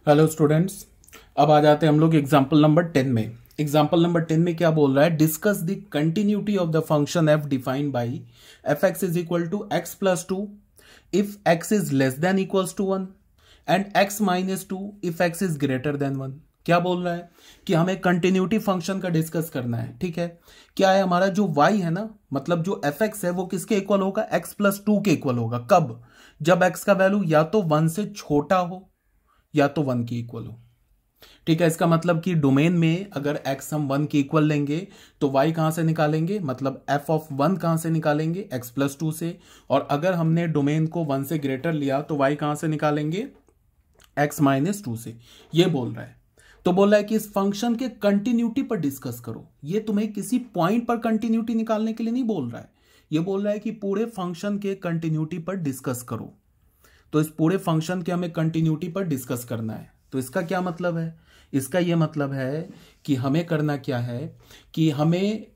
Hello students. अब आ जाते हैं हम लोग एग्जाम्पल नंबर 10 में। एग्जाम्पल नंबर 10 में क्या बोल रहा है? Discuss the continuity of the function f defined by f x is equal to x plus two if x is less than equals to 1 and x minus two if x is greater than 1। क्या बोल रहा है कि हमें continuity function का discuss करना है। ठीक है, क्या है हमारा जो y है ना, मतलब जो एफ एक्स है वो किसके इक्वल होगा? x प्लस टू के इक्वल होगा। कब? जब x का वैल्यू या तो 1 से छोटा हो या तो 1 के इक्वल हो। ठीक है, इसका मतलब कि डोमेन में अगर x हम 1 के इक्वल लेंगे तो y कहां से निकालेंगे, मतलब f ऑफ 1 कहां से निकालेंगे? x प्लस टू से। और अगर हमने डोमेन को 1 से ग्रेटर लिया तो y कहां से निकालेंगे? x माइनस टू से। ये बोल रहा है। तो बोल रहा है कि इस फंक्शन के कंटिन्यूटी पर डिस्कस करो। ये तुम्हें किसी पॉइंट पर कंटिन्यूटी निकालने के लिए नहीं बोल रहा है, ये बोल रहा है कि पूरे फंक्शन के कंटिन्यूटी पर डिस्कस करो। तो इस पूरे फंक्शन के हमें कंटिन्यूटी पर डिस्कस करना है। तो इसका क्या मतलब है? इसका यह मतलब है कि हमें करना क्या है कि हमें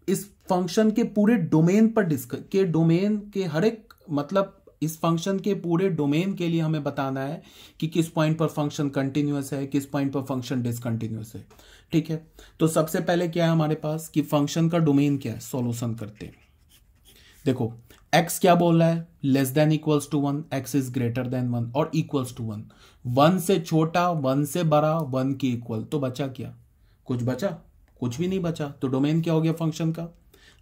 इस फंक्शन के पूरे डोमेन पर डिस्कस के डोमेन के हर एक, मतलब इस फंक्शन के पूरे डोमेन के लिए हमें बताना है कि किस पॉइंट पर फंक्शन कंटिन्यूअस है, किस पॉइंट पर फंक्शन डिसकंटिन्यूअस है। ठीक है, तो सबसे पहले क्या है हमारे पास कि फंक्शन का डोमेन क्या है, सॉल्यूशन करते हैं। देखो x क्या बोल रहा है? Less than equals to 1, x is greater than 1 और इक्वल्स टू 1। 1 से छोटा, 1 से बड़ा, 1 के इक्वल। तो बचा क्या? कुछ बचा? कुछ भी नहीं बचा। तो डोमेन क्या हो गया फंक्शन का?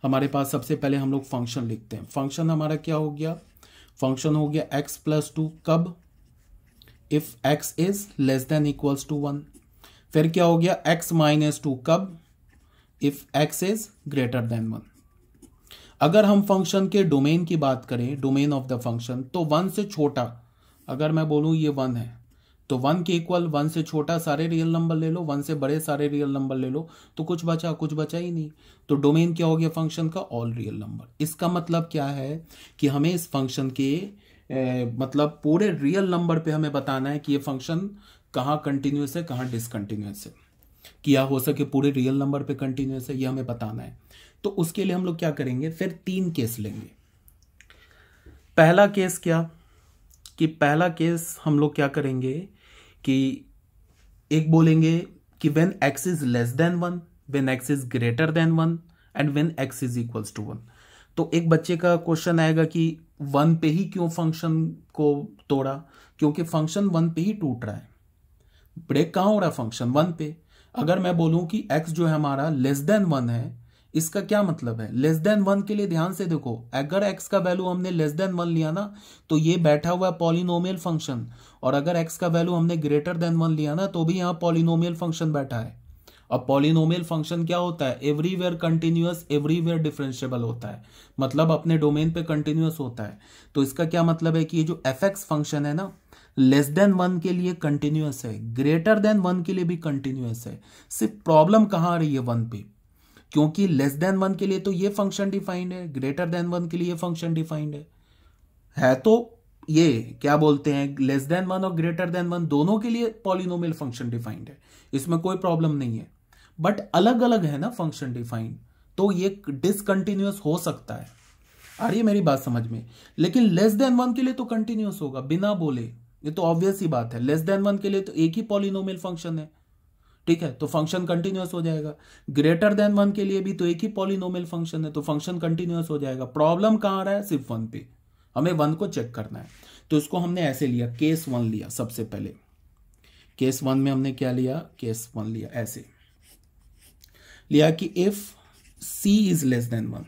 हमारे पास सबसे पहले हम लोग फंक्शन लिखते हैं। फंक्शन हमारा क्या हो गया? फंक्शन हो गया x प्लस टू। कब? If x is less than equals to 1। फिर क्या हो गया? x minus two. कब? If x is greater than 1। अगर हम फंक्शन के डोमेन की बात करें, डोमेन ऑफ द फंक्शन, तो 1 से छोटा, अगर मैं बोलूं ये 1 है तो 1 के इक्वल, 1 से छोटा सारे रियल नंबर ले लो, 1 से बड़े सारे रियल नंबर ले लो, तो कुछ बचा? कुछ बचा ही नहीं। तो डोमेन क्या हो गया फंक्शन का? All real number. इसका मतलब क्या है कि हमें इस फंक्शन के मतलब पूरे रियल नंबर पे हमें बताना है कि ये फंक्शन कहाँ कंटिन्यूस है, कहाँ डिसकंटिन्यूस है। किया हो सके पूरे रियल नंबर पे कंटिन्यूस है, ये हमें बताना है। तो उसके लिए हम लोग क्या करेंगे? फिर 3 केस लेंगे। पहला केस क्या कि पहला केस हम लोग क्या करेंगे कि एक बोलेंगे कि when x is less than 1, when x is greater than 1 and when x is equals to 1। तो एक बच्चे का क्वेश्चन आएगा कि 1 पे ही क्यों फंक्शन को तोड़ा? क्योंकि फंक्शन 1 पे ही टूट रहा है। ब्रेक कहां हो रहा है? फंक्शन 1 पे। अगर मैं बोलूं कि x जो है हमारा लेस देन 1 है, इसका क्या मतलब है? लेस देन 1 के लिए ध्यान से देखो, अगर x का वैल्यू हमने लेस देन 1 लिया ना तो ये बैठा हुआ है पॉलिनोमियल फंक्शन, और अगर x का वैल्यू हमने ग्रेटर देन 1 लिया ना तो भी यहां पॉलिनोमियल फंक्शन बैठा है। अब पॉलिनोमियल फंक्शन क्या होता है? एवरीवेयर कंटिन्यूअस, एवरीवेयर डिफरेंशिएबल होता है, मतलब अपने डोमेन पे कंटिन्यूअस होता है। तो इसका क्या मतलब है कि ये जो एफ एक्स फंक्शन है ना, लेस देन 1 के लिए कंटिन्यूअस है, ग्रेटर देन 1 के लिए भी कंटिन्यूअस है। सिर्फ प्रॉब्लम कहां आ रही है? 1 पे, क्योंकि लेस देन 1 के लिए तो ये फंक्शन डिफाइंड है, ग्रेटर देन 1 के लिए फंक्शन डिफाइंड है तो ये क्या बोलते हैं, लेस देन 1 और ग्रेटर देन 1 दोनों के लिए पॉलिनोमियल फंक्शन डिफाइंड है, इसमें कोई प्रॉब्लम नहीं है। बट अलग अलग है ना फंक्शन डिफाइंड, तो ये डिसकंटिन्यूअस हो सकता है। आ रही है मेरी बात समझ में? लेकिन लेस देन 1 के लिए तो कंटिन्यूअस होगा बिना बोले, ये तो ऑब्वियस ही बात है। लेस देन 1 के लिए तो एक ही पॉलिनोमियल फंक्शन है, ठीक है, तो फंक्शन कंटिन्यूअस हो जाएगा। ग्रेटर देन 1 के लिए भी तो एक ही पॉलिनोमियल फंक्शन है, तो फंक्शन कंटिन्यूअस हो जाएगा। प्रॉब्लम कहां आ रहा है? सिर्फ 1 पे, हमें 1 को चेक करना है। तो इसको हमने ऐसे लिया, केस 1 लिया। सबसे पहले केस 1 में हमने क्या लिया? केस 1 लिया, ऐसे लिया कि if c is less than 1,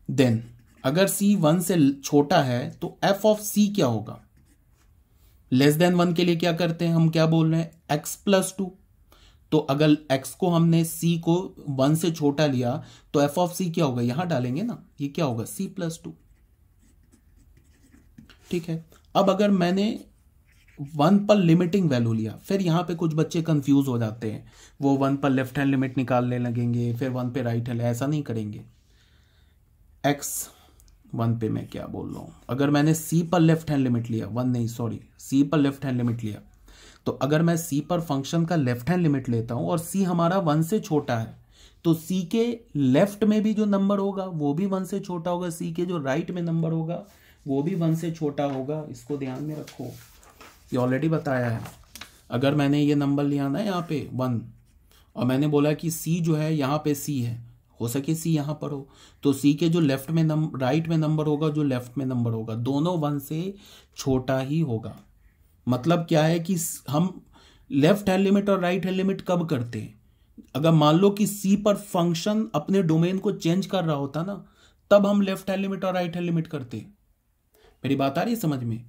then अगर c 1 से छोटा है तो f ऑफ c क्या होगा? लेस देन 1 के लिए क्या करते हैं हम? क्या बोल रहे हैं? x plus to. तो अगर x को हमने c को 1 से छोटा लिया तो f ऑफ c क्या होगा? यहां डालेंगे ना, ये क्या होगा? c plus two. ठीक है, अब अगर मैंने 1 पर लिमिटिंग वैल्यू लिया, फिर यहां पे कुछ बच्चे कंफ्यूज हो जाते हैं, वो 1 पर लेफ्ट हैंड लिमिट निकालने लगेंगे, फिर 1 पे राइट हैंड। ऐसा नहीं करेंगे। x 1 पे मैं क्या बोल रहा हूं, अगर मैंने c पर लेफ्ट हैंड लिमिट लिया, 1 नहीं सॉरी, c पर लेफ्ट हैंड लिमिट लिया, तो अगर मैं c पर फंक्शन का लेफ्ट हैंड लिमिट लेता हूं और c हमारा 1 से छोटा है, तो c के लेफ्ट में भी जो नंबर होगा वो भी 1 से छोटा होगा, c के जो राइट में नंबर होगा वो भी 1 से छोटा होगा। इसको ध्यान में रखो। ये ऑलरेडी बताया है। अगर मैंने ये नंबर लिया ना यहाँ पे 1 और मैंने बोला कि c जो है यहाँ पे c है, हो सके c यहाँ पर हो, तो c के जो लेफ्ट में राइट में नंबर होगा, जो लेफ्ट में नंबर होगा, दोनों 1 से छोटा ही होगा। मतलब क्या है कि हम लेफ्ट हैंड लिमिट और राइट हैंड लिमिट कब करते हैं? अगर मान लो कि c पर फंक्शन अपने डोमेन को चेंज कर रहा होता ना, तब हम लेफ्ट हैंड लिमिट और राइट हैंड लिमिट करते। मेरी बात आ रही है समझ में?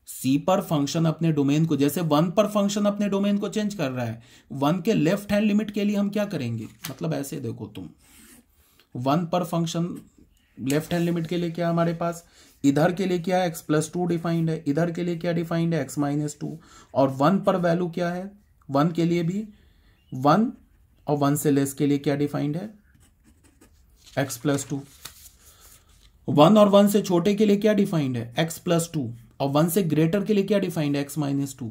c पर फंक्शन अपने डोमेन को, जैसे 1 पर फंक्शन अपने डोमेन को चेंज कर रहा है, 1 के लेफ्ट हैंड लिमिट के लिए हम क्या करेंगे? मतलब ऐसे देखो तुम, 1 पर फंक्शन लेफ्ट हैंड लिमिट के लिए क्या हमारे पास, इधर के लिए क्या है x+2 डिफाइंड है, इधर के लिए क्या डिफाइंड है x-2, और 1 पर वैल्यू क्या है, 1 के लिए भी 1 और 1 से लेस के लिए क्या डिफाइंड है x+2। 1 और 1 से छोटे के लिए क्या डिफाइंड है x+2, और 1 से ग्रेटर के लिए क्या डिफाइंड है x-2।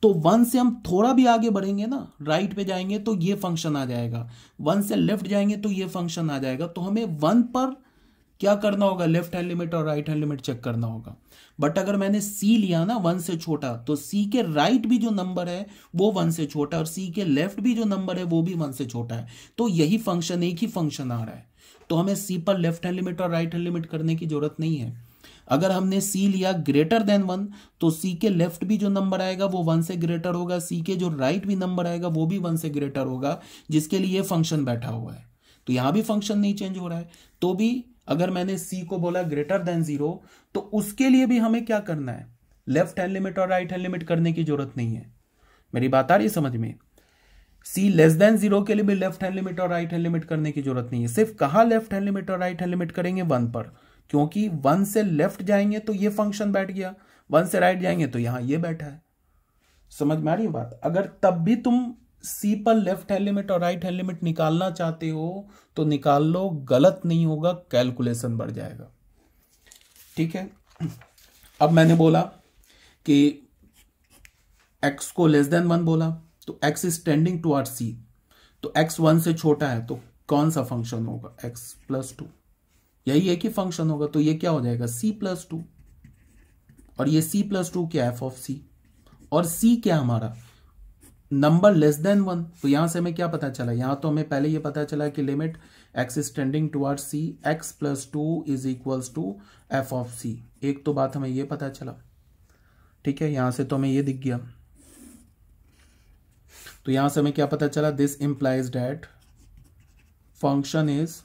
तो 1 से हम थोड़ा भी आगे बढ़ेंगे ना, राइट पे जाएंगे तो ये फंक्शन आ जाएगा, 1 से लेफ्ट जाएंगे तो ये फंक्शन आ जाएगा। तो हमें 1 पर क्या करना होगा, लेफ्ट हैंड लिमिट और राइट हैंड लिमिट चेक करना होगा। बट अगर मैंने c लिया ना 1 से छोटा, तो c के राइट भी जो नंबर है वो 1 से छोटा, और c के लेफ्ट भी जो नंबर है वो भी 1 से छोटा है। तो यही फंक्शन, एक ही फंक्शन आ रहा है, तो हमें c पर लेफ्ट हैंड लिमिट और राइट हैंड लिमिट करने की जरूरत नहीं है। अगर हमने c लिया ग्रेटर देन 1, तो c के लेफ्ट भी जो नंबर आएगा वो 1 से ग्रेटर होगा, c के जो राइट भी नंबर आएगा वो भी 1 से ग्रेटर होगा, जिसके लिए फंक्शन बैठा हुआ है। तो यहां भी फंक्शन नहीं चेंज हो रहा है। तो भी अगर मैंने c को बोला ग्रेटर देन 0, तो उसके लिए भी हमें क्या करना है, लेफ्ट हैंड लिमिट और राइट हैंड लिमिट करने की जरूरत नहीं है। मेरी बात आ रही है समझ में? c लेस देन 0 के लिए भी लेफ्ट हैंड लिमिट और राइट हैंड लिमिट करने की जरूरत नहीं है। सिर्फ कहां लेफ्ट हैंड लिमिट और राइट हैंड लिमिट करेंगे, 1 पर, क्योंकि 1 से लेफ्ट जाएंगे तो ये फंक्शन बैठ गया, 1 से राइट जाएंगे तो यहां ये बैठा है। समझ में आ रही है बात? अगर तब भी तुम c पर लेफ्ट हैंड लिमिट और राइट हैंड लिमिट निकालना चाहते हो तो निकाल लो, गलत नहीं होगा, कैलकुलेशन बढ़ जाएगा। ठीक है। अब मैंने बोला कि x को लेस देन 1 बोला, तो x is tending toward c, तो x 1 से छोटा है, तो कौन सा फंक्शन होगा, x+2, यही एक ही फंक्शन होगा। तो ये क्या हो जाएगा, c+2, और ये c+2 क्या है, f(c), और c क्या हमारा, नंबर लेस देन 1। तो यहां से हमें क्या पता चला, यहां तो हमें पहले ये पता चला कि limit x is tending toward c, x+2 is equals to f(c). एक तो बात हमें ये पता चला, ठीक है, यहां से तो हमें ये दिख गया। तो यहां से हमें क्या पता चला, this implies that function is,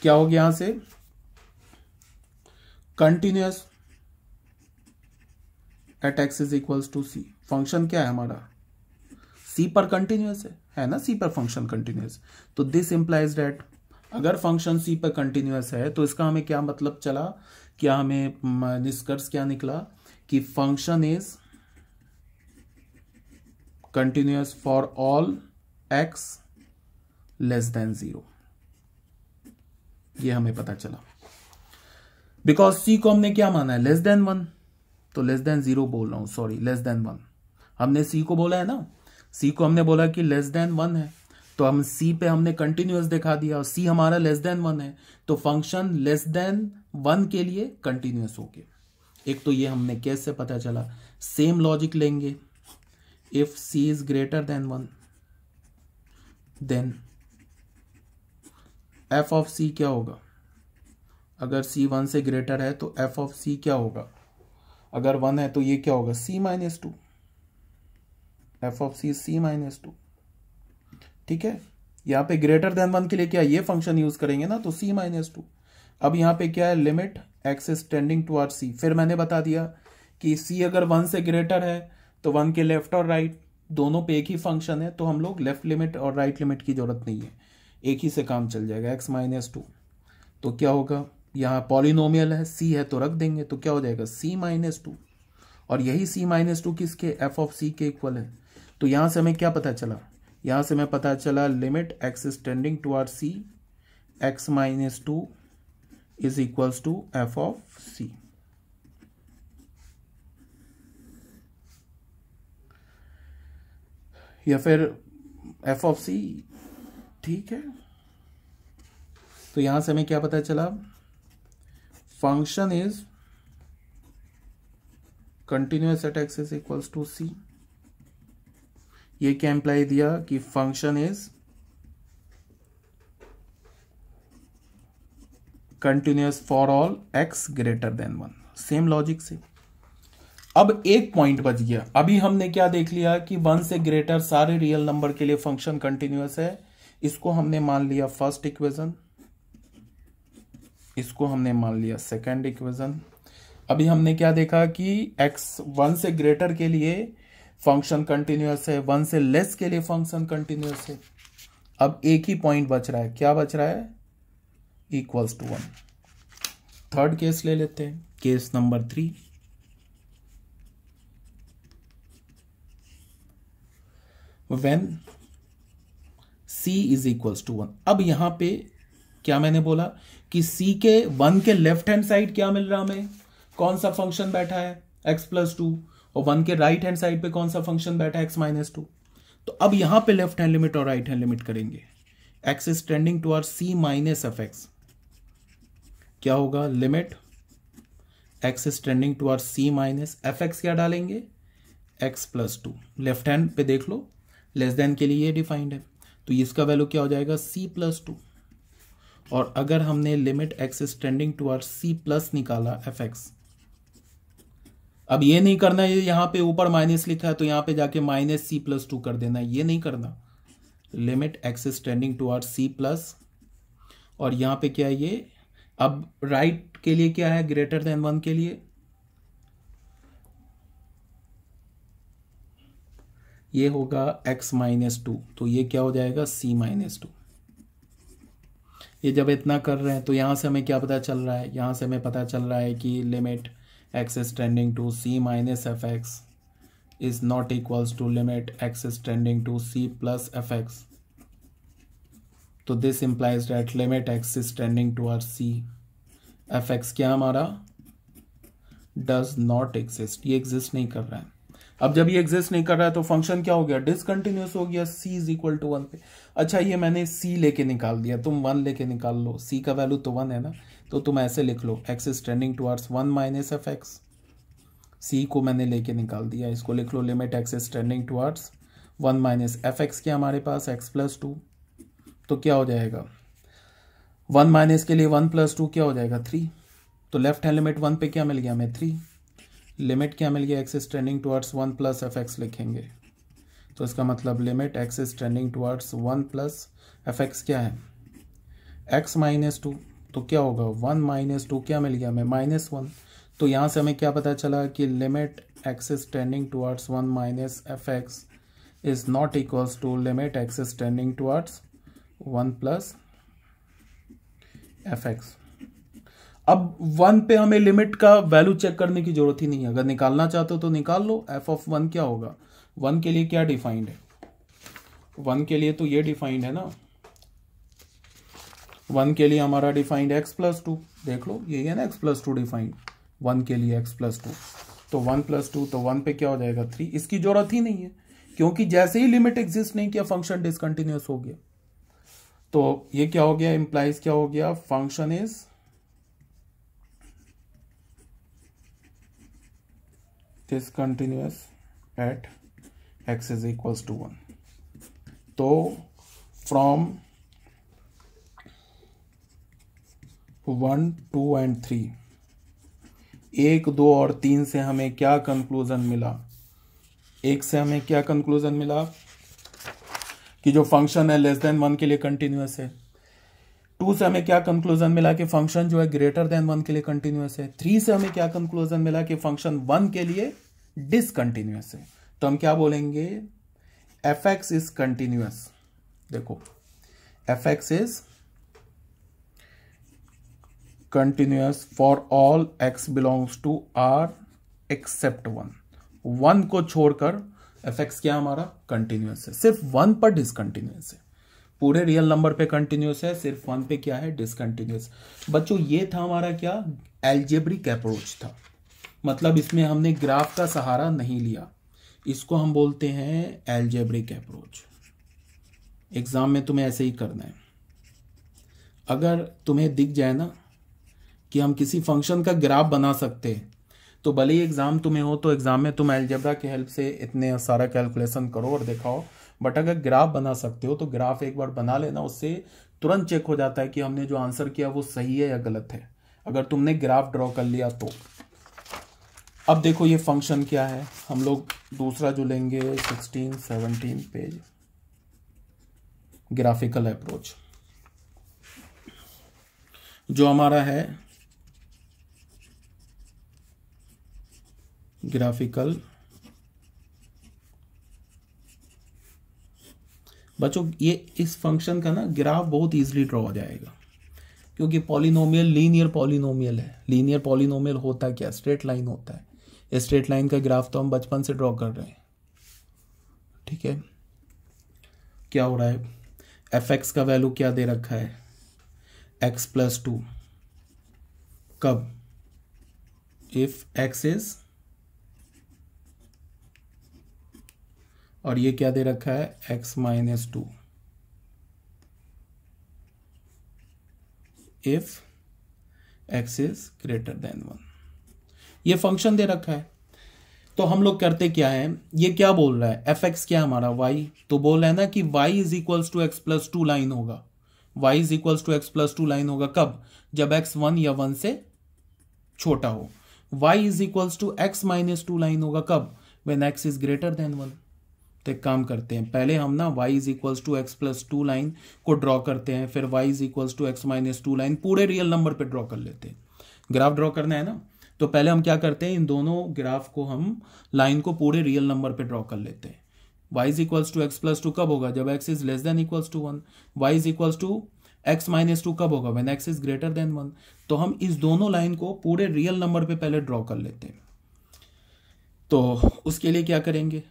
क्या हो गया यहां से, continuous at x is equals to c। Function क्या है हमारा, c पर कंटिन्यूअस है ना, c पर फंक्शन कंटिन्यूअस। तो दिस इंप्लाइज दैट, अगर फंक्शन c पर कंटिन्यूअस है तो इसका हमें क्या मतलब चला, क्या हमें निष्कर्ष क्या निकला कि function is continuous for all x less than 0। ये हमें पता चला, बिकॉज c को हमने क्या माना है, लेस देन 1, तो लेस देन 0 बोल रहा हूं, सॉरी, लेस देन 1 हमने c को बोला है ना, c को हमने बोला कि लेस देन 1 है, तो हम c पे हमने कंटिन्यूअस दिखा दिया, और c हमारा लेस देन 1 है, तो फंक्शन लेस देन 1 के लिए कंटिन्यूअस हो गया। एक तो ये हमने कैसे पता चला, सेम लॉजिक लेंगे, if c is greater than 1 then f of c क्या होगा, अगर c 1 से ग्रेटर है तो f ऑफ c क्या होगा, अगर 1 है तो ये क्या होगा, c-2, f of c c-2। ठीक है, यहां पे ग्रेटर देन 1 के लिए क्या ये फंक्शन यूज करेंगे ना, तो c-2। अब यहां पे क्या है, limit x is tending toward c। फिर मैंने बता दिया कि c अगर 1 से ग्रेटर है तो 1 के लेफ्ट और राइट दोनों पे एक ही फंक्शन है, तो हम लोग लेफ्ट लिमिट और राइट लिमिट की जरूरत नहीं है, एक ही से काम चल जाएगा, x-2। तो क्या होगा, यहाँ पॉलिनोमियल है, c है तो रख देंगे, तो क्या हो जाएगा, c-2, और यही c-2 किसके, f ऑफ c के इक्वल है। तो यहां से हमें क्या पता चला, यहां से हमें पता चला limit x is tending toward c, x-2 is equals to f of c। या फिर f ऑफ c, ठीक है। तो यहां से हमें क्या पता चला, function is continuous at x is equals to c. ये क्या इंप्लाई दिया कि function is continuous for all x greater than 1। Same logic से अब एक पॉइंट बच गया। अभी हमने क्या देख लिया कि 1 से ग्रेटर सारे रियल नंबर के लिए फंक्शन कंटिन्यूअस है। इसको हमने मान लिया फर्स्ट इक्वेशन, इसको हमने मान लिया सेकंड इक्वेशन। अभी हमने क्या देखा कि x 1 से ग्रेटर के लिए फंक्शन कंटिन्यूअस है, 1 से लेस के लिए फंक्शन कंटिन्यूअस है। अब एक ही पॉइंट बच रहा है, क्या बच रहा है? Equals to 1। थर्ड केस ले लेते हैं, case number 3। When c is equals to 1। अब यहां पे क्या मैंने बोला कि c के 1 के लेफ्ट हैंड साइड क्या मिल रहा हमें? कौन सा फंक्शन बैठा है? x+2। और 1 के राइट हैंड साइड पे कौन सा फंक्शन बैठा है? x-2। तो अब यहां पे लेफ्ट हैंड लिमिट और राइट हैंड लिमिट करेंगे। x is tending towards c minus fx। क्या होगा? Limit x is tending towards c minus fx क्या डालेंगे? x+2। लेफ्ट हैंड पे देख लो, लेस देन के लिए ये डिफाइंड है, तो इसका वैल्यू क्या हो जाएगा? c+2। और अगर हमने limit x is tending towards c plus निकाला fx, अब ये नहीं करना है, यहां पे ऊपर माइनस लिखा है तो यहां पे जाके -c+2 कर देना, ये नहीं करना। Limit x is tending towards c plus, और यहां पे क्या है ये? अब राइट के लिए क्या है? ग्रेटर देन 1 के लिए ये होगा x-2, तो ये क्या हो जाएगा? c-2। ये जब इतना कर रहे हैं तो यहां से हमें क्या पता चल रहा है? यहां से हमें पता चल रहा है कि limit x is tending to c minus fx is not equals to limit x is tending to c plus fx। तो this implies that limit x is tending towards c, fx क्या हमारा? Does not exist. ये exist नहीं कर रहा है। अब जब ये एग्जिस्ट नहीं कर रहा है तो फंक्शन क्या हो गया? डिसकंटिन्यूअस हो गया c इज इक्वल टू 1 पे। अच्छा, ये मैंने c लेके निकाल दिया, तुम 1 लेके निकाल लो। c का वैल्यू तो 1 है ना, तो तुम ऐसे लिख लो x is tending towards 1 minus fx। c को मैंने लेके निकाल दिया, इसको लिख लो limit x is tending towards 1 minus fx क्या हमारे पास? x+2। तो क्या हो जाएगा? 1 माइनस के लिए 1+2 क्या हो जाएगा? 3। तो लेफ्ट हैंड लिमिट 1 पे क्या मिल गया हमें? 3। लिमिट क्या मिल गया? x is tending towards 1 plus fx लिखेंगे, तो इसका मतलब limit x is tending towards 1 plus fx क्या है? x-2। तो क्या होगा? 1 - 2 क्या मिल गया हमें? -1। तो यहां से हमें क्या पता चला कि limit x is tending towards 1 minus fx is not equals to limit x is tending towards 1 plus fx। अब 1 पे हमें लिमिट का वैल्यू चेक करने की जरूरत ही नहीं है, अगर निकालना चाहते हो तो निकाल लो। f(1) क्या होगा? 1 के लिए क्या डिफाइंड है? 1 के लिए तो ये डिफाइंड है ना, 1 के लिए हमारा डिफाइंड x+2। देख लो, यही है ना x+2 डिफाइंड 1 के लिए, x+2। तो 1+2, तो 1 पे क्या हो जाएगा? 3। इसकी जरूरत ही नहीं है, क्योंकि जैसे ही लिमिट एग्जिस्ट नहीं किया फंक्शन डिसकंटिन्यूअस हो गया। तो ये क्या हो गया? इंप्लाइज क्या हो गया? Function is discontinuous at x is equals to 1। तो from 1, 2 and 3, 1, 2 और 3 से हमें क्या कंक्लूजन मिला? 1 से हमें क्या कंक्लूजन मिला? कि जो फंक्शन है लेस देन 1 के लिए कंटिन्यूअस है। 2 से हमें क्या कंक्लूजन मिला? कि फंक्शन जो है ग्रेटर देन 1 के लिए कंटिन्यूअस है। 3 से हमें क्या कंक्लूजन मिला? कि फंक्शन 1 के लिए डिसकंटिन्यूअस है। तो हम क्या बोलेंगे? fx is continuous. देखो, fx is continuous for all x belongs to r except 1। 1 को छोड़कर fx क्या हमारा? कंटिन्यूअस है। सिर्फ 1 पर डिसकंटिन्यूअस है, पूरे रियल नंबर पे कंटिन्यूअस है, सिर्फ 1 पे क्या है? डिसकंटिन्यूअस। बच्चों, ये था हमारा क्या? एल्जेब्रिक अप्रोच था, मतलब इसमें हमने ग्राफ का सहारा नहीं लिया। इसको हम बोलते हैं एल्जेब्रिक अप्रोच। एग्जाम में तुम्हें ऐसे ही करना है। अगर तुम्हें दिख जाए ना कि हम किसी फंक्शन का ग्राफ बना सकते हैं, तो भले ही एग्जाम तुम्हें हो तो एग्जाम में तुम अलजेब्रा की हेल्प से इतने सारा कैलकुलेशन करो और दिखाओ, बट अगर ग्राफ बना सकते हो तो ग्राफ एक बार बना लेना, उससे तुरंत चेक हो जाता है कि हमने जो आंसर किया वो सही है या गलत है, अगर तुमने ग्राफ ड्रॉ कर लिया तो। अब देखो ये फंक्शन क्या है, हम लोग दूसरा जो लेंगे 16-17 पेज, ग्राफिकल अप्रोच, जो हमारा है ग्राफिकल। बच्चों ये इस फंक्शन का ना ग्राफ बहुत इजीली ड्रॉ हो जाएगा, क्योंकि पॉलिनोमियल लीनियर पॉलिनोमियल है। लीनियर पॉलिनोमियल होता क्या, स्ट्रेट लाइन होता है। स्ट्रेट लाइन का ग्राफ तो हम बचपन से ड्रॉ कर रहे हैं, ठीक है। क्या हो रहा है, एफ एक्स का वैल्यू क्या दे रखा है, x+2, कब, इफ x इज, और ये क्या दे रखा है x-2 if x is greater than 1। ये फंक्शन दे रखा है। तो हम लोग करते क्या है, ये क्या बोल रहा है, एफ एक्स क्या हमारा y, तो बोल रहा है ना कि y is equals to x+2 line होगा, y is equals to x+2 line होगा कब, जब x 1 या 1 से छोटा हो। y is equals to x-2 line होगा कब, when x is greater than 1। तो एक काम करते हैं, पहले हम ना y is equals to x+2 line को ड्रॉ करते हैं, फिर y is equals to x-2 line पूरे रियल नंबर पे ड्रॉ कर लेते हैं। ग्राफ ड्रॉ करना है ना, तो पहले हम क्या करते हैं, इन दोनों ग्राफ को हम लाइन को पूरे रियल नंबर पे ड्रॉ कर लेते हैं। y is equals to x+2 कब होगा, जब x is less than equals to 1। y is equals to x-2 कब होगा, when x is greater than 1। तो हम इस दोनों लाइन को पूरे रियल नंबर पे पहले ड्रॉ कर लेते हैं। तो उसके लिए क्या करेंगे,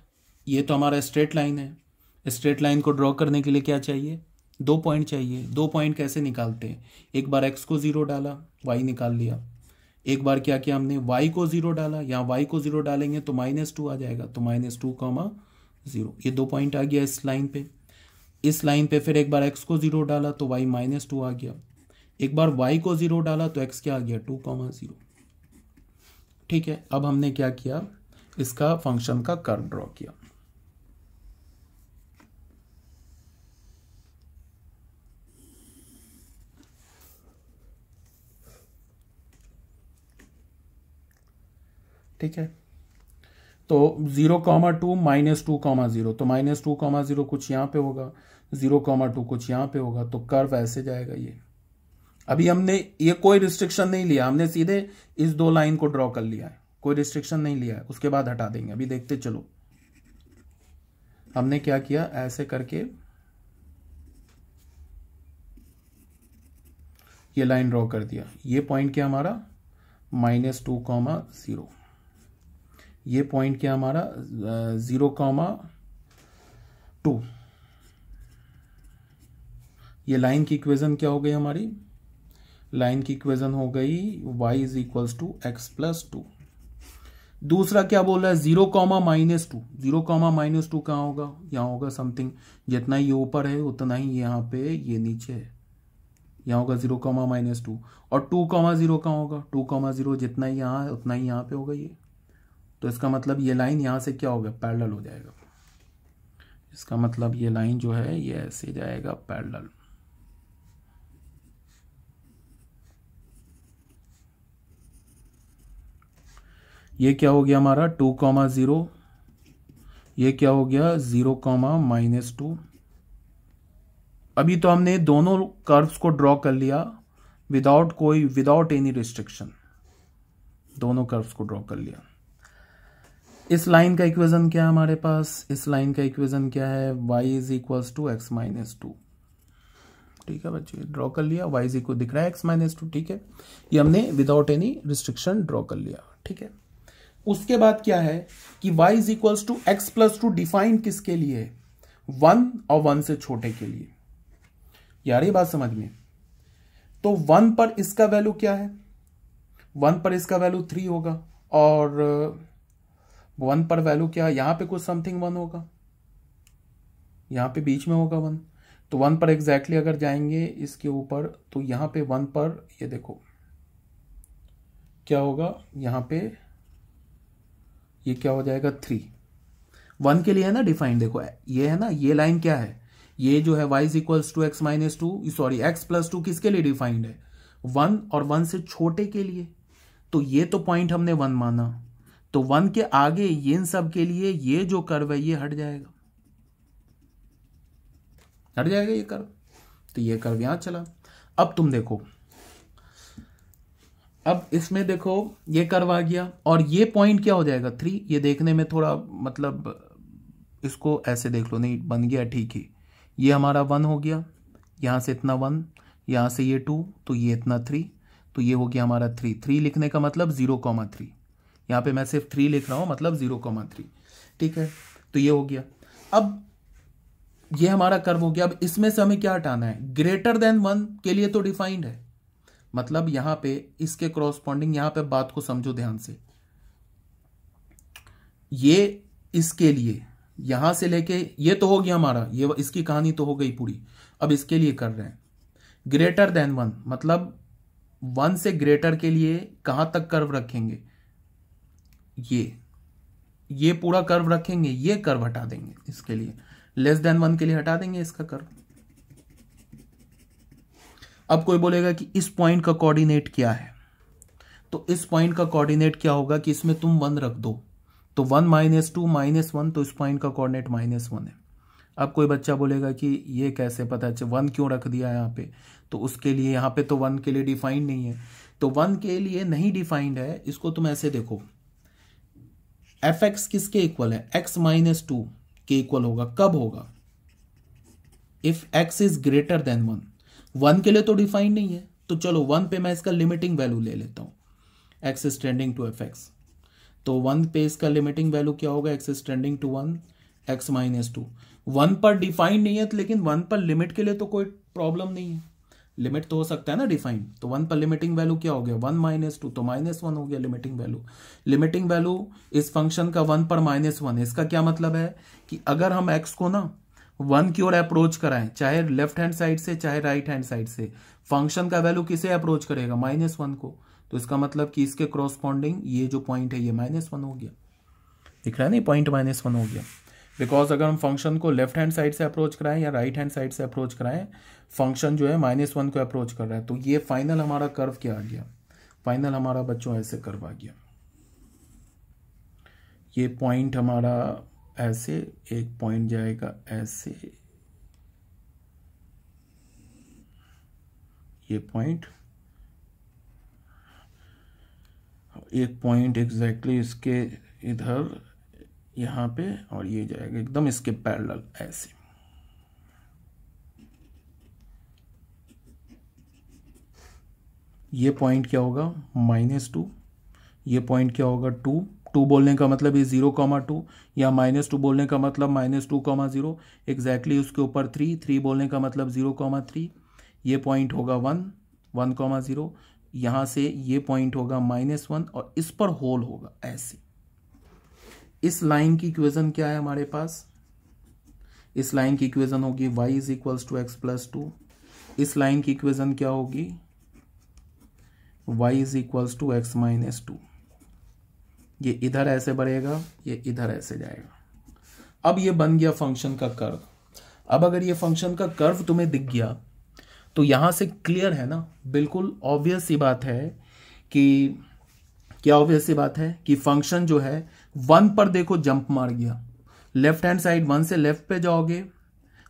ये तो हमारा स्ट्रेट लाइन है, स्ट्रेट लाइन को ड्रॉ करने के लिए क्या चाहिए, 2 पॉइंट चाहिए। 2 पॉइंट कैसे निकालते हैं, एक बार x को 0 डाला, y निकाल लिया। एक बार क्या किया हमने, y को 0 डाला, यहाँ y को 0 डालेंगे तो -2 आ जाएगा, तो -2, 0, ये 2 पॉइंट आ गया इस लाइन पे। इस लाइन पे फिर एक बार x को 0 डाला तो y -2 आ गया। एक बार y को 0 डाला तो x क्या आ गया, 2, 0। ठीक है, अब हमने क्या किया, इसका फंक्शन का कर्व ड्रॉ किया। ठीक है, तो 0, 2, -2, 0, तो -2, 0 कुछ यहाँ पे होगा, 0, 2 कुछ यहाँ पे होगा, तो कर्व ऐसे जाएगा ये। अभी हमने ये कोई रिस्ट्रिक्शन नहीं लिया, हमने सीधे इस 2 लाइन को ड्रॉ कर लिया है, कोई रिस्ट्रिक्शन नहीं लिया है, उसके बाद हटा देंगे। अभी देखते चलो हमने क्या किया, ऐसे करके ये लाइन ड्रॉ कर दिया। ये पॉइंट क्या हमारा -2, 0, ये पॉइंट क्या हमारा 0, 2। ये लाइन की इक्वेशन क्या हो गई हमारी, लाइन की इक्वेशन हो गई y is equals to x+2। दूसरा क्या बोल रहा है, 0, -2, 0, -2 कहाँ होगा, यहाँ होगा समथिंग, जितना ये ऊपर है उतना ही यहाँ पे ये नीचे है, यहाँ होगा 0, -2। और 2, 0 कहाँ होगा, 2, 0 जितना ही यहाँ है उतना ही यहाँ पे होगा ये। तो इसका मतलब ये लाइन यहाँ से क्या होगा, पैरेलल हो जाएगा। इसका मतलब ये लाइन जो है ये ऐसे जाएगा पैरेलल। ये क्या हो गया हमारा 2, 0, ये क्या हो गया 0, -2। अभी तो हमने दोनों कर्व्स को ड्रॉ कर लिया विदाउट एनी रिस्ट्रिक्शन, दोनों कर्व्स को ड्रॉ कर लिया। इस लाइन का इक्वेशन क्या है हमारे पास, इस लाइन का इक्वेशन क्या है, y is equals to x-2। ठीक है बच्चे, ड्रॉ कर लिया, y इज इक्वल दिख रहा है x-2। ठीक है, ये हमने विदाउट एनी रिस्ट्रिक्शन ड्रॉ कर लिया। ठीक है, उसके बाद क्या है कि y is equals to x+2 define किसके लिए है, 1 और 1 से छोटे के लिए। यार ये बात समझ में, तो 1 पर इसका वैल्यू क्या है, 1 पर इसका वैल्यू 3 होगा, और 1 पर वैल्यू क्या है, यहां पे कुछ समथिंग 1 होगा, यहां पे बीच में होगा 1। तो 1 पर एग्जैक्टली अगर जाएंगे इसके ऊपर, तो यहां पे 1 पर ये देखो क्या होगा, यहां पे ये क्या हो जाएगा 3। 1 के लिए है ना डिफाइंड, देखो ये है ना, ये लाइन क्या है, ये जो है y is equals to x minus two, sorry x plus two किसके लिए डिफाइंड है, 1 और 1 से छोटे के लिए। तो ये तो पॉइंट हमने 1 माना, तो 1 के आगे ये इन सब के लिए ये जो कर्व है ये हट जाएगा, हट जाएगा ये कर्व। तो ये कर्व यहां चला। अब तुम देखो, अब इसमें देखो ये कर्व आ गया और ये पॉइंट क्या हो जाएगा 3। ये देखने में थोड़ा मतलब इसको ऐसे देख लो, नहीं बन गया ठीक ही। ये हमारा 1 हो गया, यहां से इतना 1, यहां से ये 2, तो ये इतना 3, तो ये हो गया हमारा 3। 3 लिखने का मतलब 0,3, यहां पे मैं सिर्फ 3 लिख रहा हूं, मतलब 0,3, ठीक है। तो ये हो गया। अब ये हमारा कर्व हो गया। अब इसमें से हमें क्या हटाना है, ग्रेटर देन 1 के लिए तो डिफाइंड है, मतलब यहां पे इसके कॉरस्पॉन्डिंग, यहां पे बात को समझो ध्यान से, ये इसके लिए यहां से लेके ये तो हो गया हमारा, ये इसकी कहानी तो हो गई पूरी। अब इसके लिए कर रहे हैं ग्रेटर देन 1, मतलब 1 से ग्रेटर के लिए कहां तक कर्व रखेंगे, ये पूरा कर्व रखेंगे, ये कर्व हटा देंगे इसके लिए, लेस देन 1 के लिए हटा देंगे इसका कर्व। अब कोई बोलेगा कि इस पॉइंट का कोऑर्डिनेट क्या है, तो इस पॉइंट का कोऑर्डिनेट क्या होगा कि इसमें तुम 1 रख दो, तो 1 - 2 - 1, तो इस पॉइंट का कोऑर्डिनेट -1 है। अब कोई बच्चा बोलेगा कि ये कैसे पता चले, 1 क्यों रख दिया यहाँ पे, तो उसके लिए यहाँ पे तो 1 के लिए डिफाइंड नहीं है, तो 1 के लिए नहीं डिफाइंड है। इसको तुम ऐसे देखो, fx किसके इक्वल है, x - 2 के इक्वल होगा, कब होगा, if x is greater than 1। 1 के लिए तो डिफाइंड नहीं है, तो चलो 1 पे मैं इसका लिमिटिंग वैल्यू ले लेता हूं, x is tending to fx, तो 1 पे इसका लिमिटिंग वैल्यू क्या होगा, x is tending to 1, x - 2। 1 पर डिफाइंड नहीं है तो, लेकिन 1 पर लिमिट के लिए तो कोई प्रॉब्लम नहीं है, लिमिट तो हो सकता है ना डिफाइंड। तो 1 पर लिमिटिंग वैल्यू क्या हो गया, 1 - 2, तो -1 हो गया लिमिटिंग वैल्यू। लिमिटिंग वैल्यू इस फंक्शन का 1 पर -1 है। इसका क्या मतलब है कि अगर हम x को ना 1 की ओर अप्रोच कराएं, चाहे लेफ्ट हैंड साइड से चाहे राइट हैंड साइड से, फंक्शन का वैल्यू किसे अप्रोच करेगा, -1 को। तो इसका मतलब कि इसके क्रॉसपॉन्डिंग ये जो पॉइंट है ये -1 हो गया, दिख रहा है नहीं, पॉइंट -1 हो गया। बिकॉज अगर हम फंक्शन को लेफ्ट हैंड साइड से अप्रोच कराएं या राइट हैंड साइड से अप्रोच कराएं, फंक्शन जो है -1 को अप्रोच कर रहा है। तो ये फाइनल हमारा कर्व क्या आ गया, फाइनल हमारा बच्चों ऐसे कर्व आ गया। ये पॉइंट हमारा ऐसे, एक पॉइंट जाएगा ऐसे, ये पॉइंट, एक पॉइंट एग्जैक्टली इसके इधर यहां पे, और ये जाएगा एकदम इसके पैरेलल ऐसे। ये पॉइंट क्या होगा -2, ये पॉइंट क्या होगा 2 बोलने का मतलब ये 0,2, या -2 बोलने का मतलब -2,0, एग्जैक्टली उसके ऊपर 3 बोलने का मतलब 0,3। ये पॉइंट होगा 1,0, यहां से ये पॉइंट होगा -1 और इस पर होल होगा ऐसे। इस लाइन की इक्वेशन क्या है हमारे पास, इस लाइन की इक्वेशन होगी y is equals to x + 2। इस लाइन की इक्वेशन क्या होगी, y is equals to x - 2। ये इधर ऐसे बढ़ेगा, ये इधर ऐसे जाएगा। अब ये बन गया फंक्शन का कर्व। अब अगर ये फंक्शन का कर्व तुम्हें दिख गया तो यहां से क्लियर है ना, बिल्कुल ऑब्वियस सी बात है कि, क्या ऑब्वियस सी बात है कि फंक्शन जो है 1 पर देखो जंप मार गया, लेफ्ट हैंड साइड 1 से लेफ्ट पे जाओगे,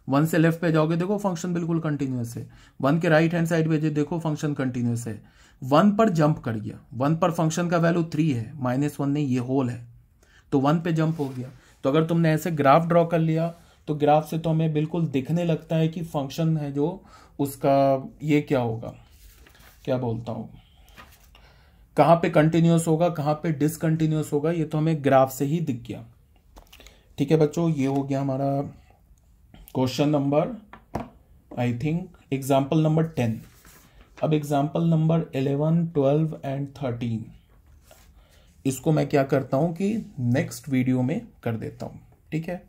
1 से लेफ्ट पे जाओगे, देखो फंक्शन बिल्कुल कंटिन्यूअस है। 1 के राइट हैंड साइड पे देखो फंक्शन कंटिन्यूअस है। 1 पर जंप कर गया, 1 पर फंक्शन का वैल्यू 3 है, -1 नहीं, ये होल है, तो 1 पे जंप हो गया। तो अगर तुमने ऐसे ग्राफ ड्रॉ कर लिया तो ग्राफ से तो हमें बिल्कुल दिखने लगता है कि फंक्शन है जो उसका ये क्या होगा, क्या बोलता हूं, कहां पे कंटिन्यूअस होगा कहां पे डिसकंटिन्यूअस होगा, ये तो हमें ग्राफ से ही दिख गया। ठीक है बच्चों, ये हो गया हमारा question number, I think example number 10। अब एग्जाम्पल नंबर 11, 12 एंड 13 इसको मैं क्या करता हूं कि नेक्स्ट वीडियो में कर देता हूं, ठीक है।